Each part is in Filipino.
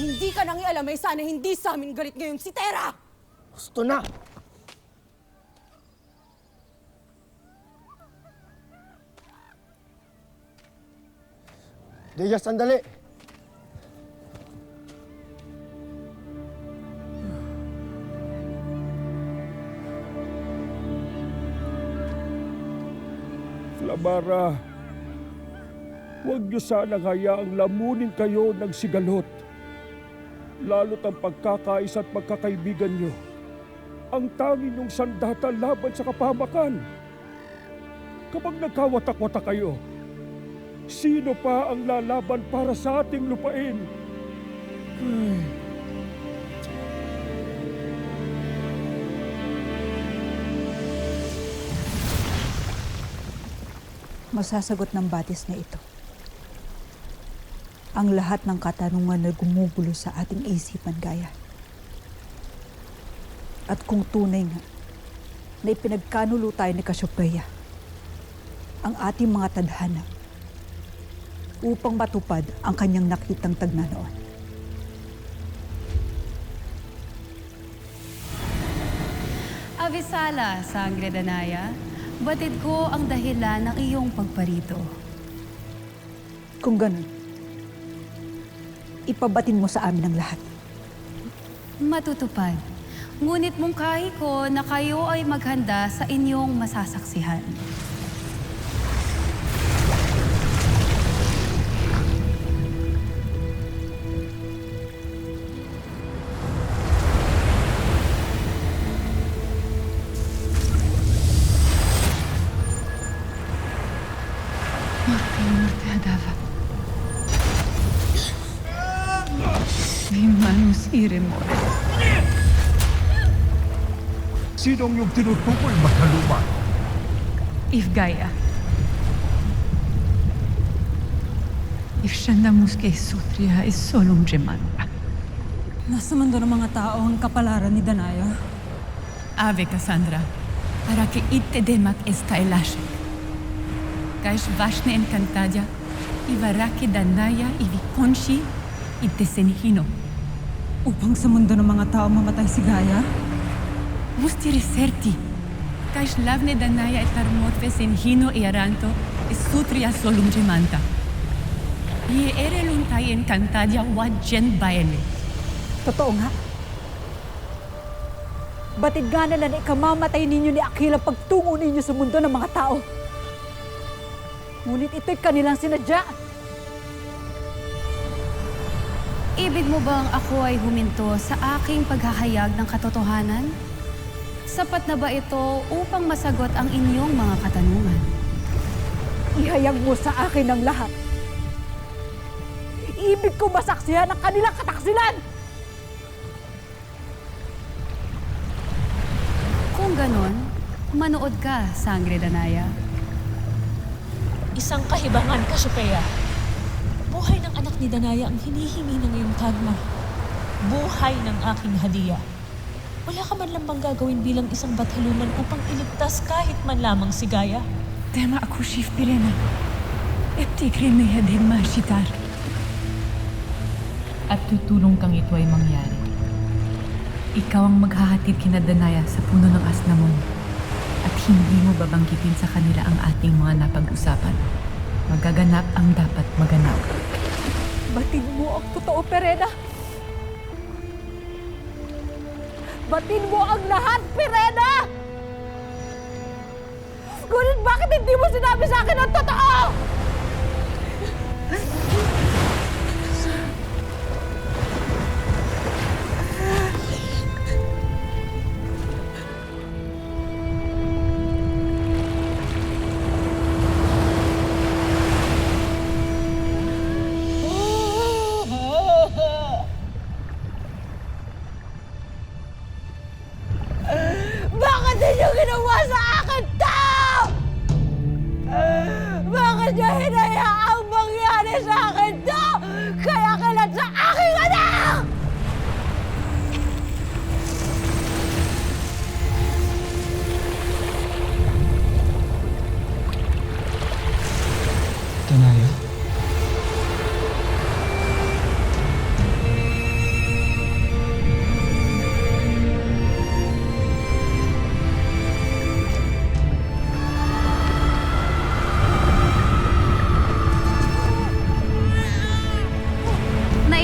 hindi ka nangialam ay sana hindi sa amin galit ngayon si Tera! Gusto na! Deya, sandali! Flamara, huwag niyo sanang hayaang lamunin kayo ng sigalot. Lalo't ang pagkakaisa at pagkakaibigan niyo, ang tanging niyong sandata laban sa kapahamakan. Kapag nagkawatak-watak kayo, sino pa ang lalaban para sa ating lupain? Masasagot ng batis na ito ang lahat ng katanungan na gumugulo sa ating isipan, Gaia. At kung tunay nga na ipinagkanulo tayo ni Cassiopeia ang ating mga tadhana upang matupad ang kanyang nakitang tagna noon. Avisala, Sangre Danaya, batid ko ang dahilan ng iyong pagparito. Kung ganun, ipabatin mo sa amin ang lahat. Matutupad. Ngunit mungkahi ko na kayo ay maghanda sa inyong masasaksihan. Vimanus iremore. Sinong yung tinutukoy, Mataluma? If Gaia. If shandamus que sutria is solum gemanta. Nasa mundo ng mga tao ang kapalaran ni Danaya. Ave Cassandra, para que itte demak esta elashek. Kaish vashne encantadia, ivaraki danaya iviconchi itte senihino. Upang sa mundo ng mga tao mamatay si Gaia? Mustiri certi. Kaish lavne danaya et armotve senihino e aranto e sutria solum gemanta. Ie ere luntai encantadia wajen baele. Totoo nga. Batid nga nila na ikamamatay ninyo ni Aquila pagtungo ninyo sa mundo ng mga tao. Ngunit ito'y kanilang sinadya. Ibig mo bang ako ay huminto sa aking paghahayag ng katotohanan? Sapat na ba ito upang masagot ang inyong mga katanungan? Ihayag mo sa akin ang lahat. Ibig ko masaksihan ang kanilang kataksilan! Kung ganon, manood ka, Sangre Danaya. Isang kahibangan, Cassiopeia. Buhay ng anak ni Danaya ang hinihingi ng iyong kagma. Buhay ng aking hadiya. Wala ka man lang bang gagawin bilang isang bathaluman upang iligtas kahit man lamang si Gaia? Tema ako shif pirena. Epti kremeya din mashitar. At tutulong kang ito ay mangyari. Ikaw ang maghahatid kina Danaya sa puno ng asnamon. At hindi mo babanggitin sa kanila ang ating mga napag-usapan. Magaganap ang dapat maganap. Batid mo ang totoo, Perena! Batid mo ang lahat, Perena! Ngunit bakit hindi mo sinabi sa akin ang totoo? Bakit ninyo ginawa sa akin to? Bakit niyo hinayaang mangyari sa akin to?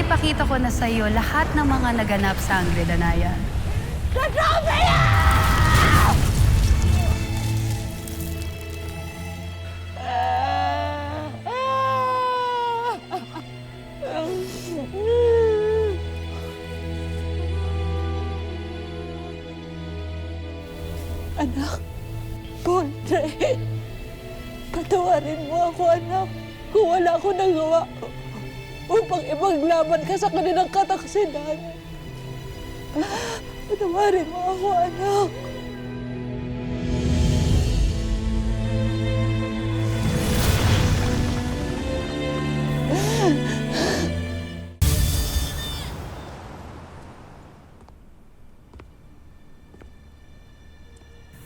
Naipakita ko na sa iyo lahat ng mga naganap sa Angre Danaya. Anak, Bondre, patawarin mo ako, anak, kung wala ako nagawa upang ipaglaban ka sa kanilang kataksilan. Patawarin mo ako, anak.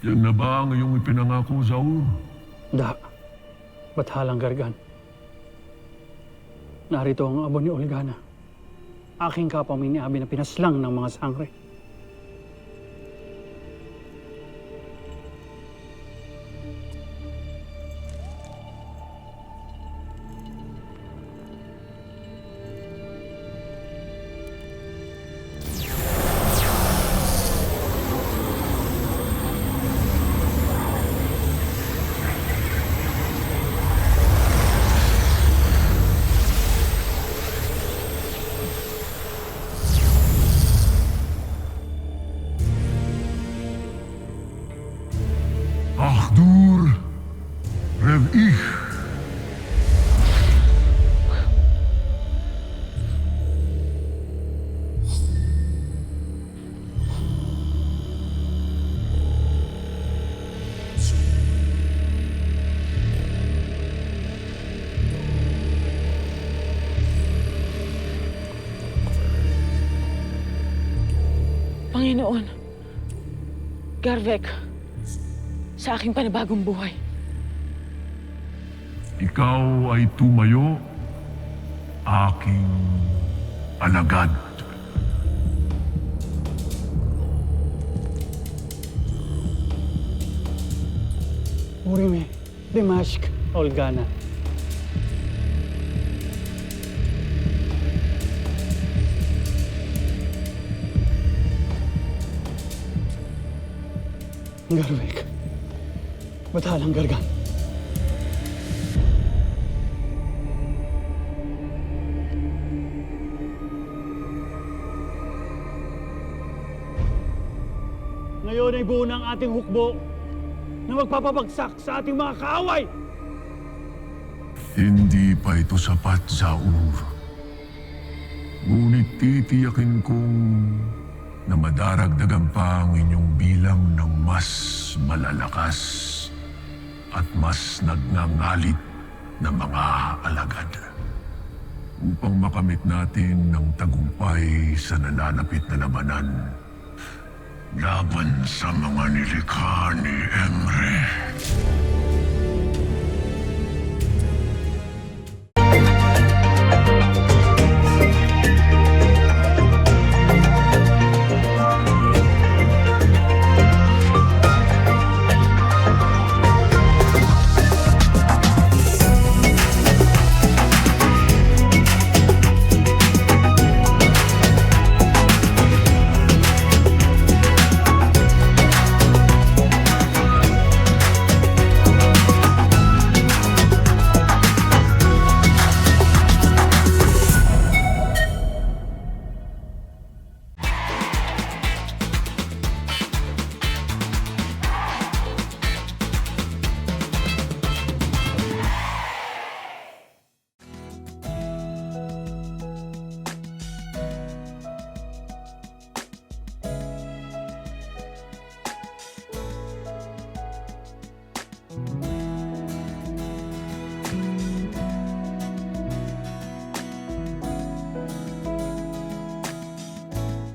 Yan na ba ang iyong ipinangako, Zaur? Da, Bathalang Gargan. Narito ang abo ni Olgana. Aking kapaminiabi na pinaslang ng mga sangre. Ahdur Rev-ich. Panginoon, Garvek, sa aking panibagong buhay. Ikaw ay tumayo, aking alagad. Urime, Dimashq, Olgana. Garvek, Bathalang Gargan. Ngayon ay buo ng ating hukbo na magpapabagsak sa ating mga kaaway. Hindi pa ito sapat, Zaur. Ngunit titiyakin kong na madaragdagan pa ang inyong bilang ng mas malalakas at mas nagngangalit na mga alagad. Upang makamit natin ng tagumpay sa nananapit na labanan laban sa mga nilikha ni Emre.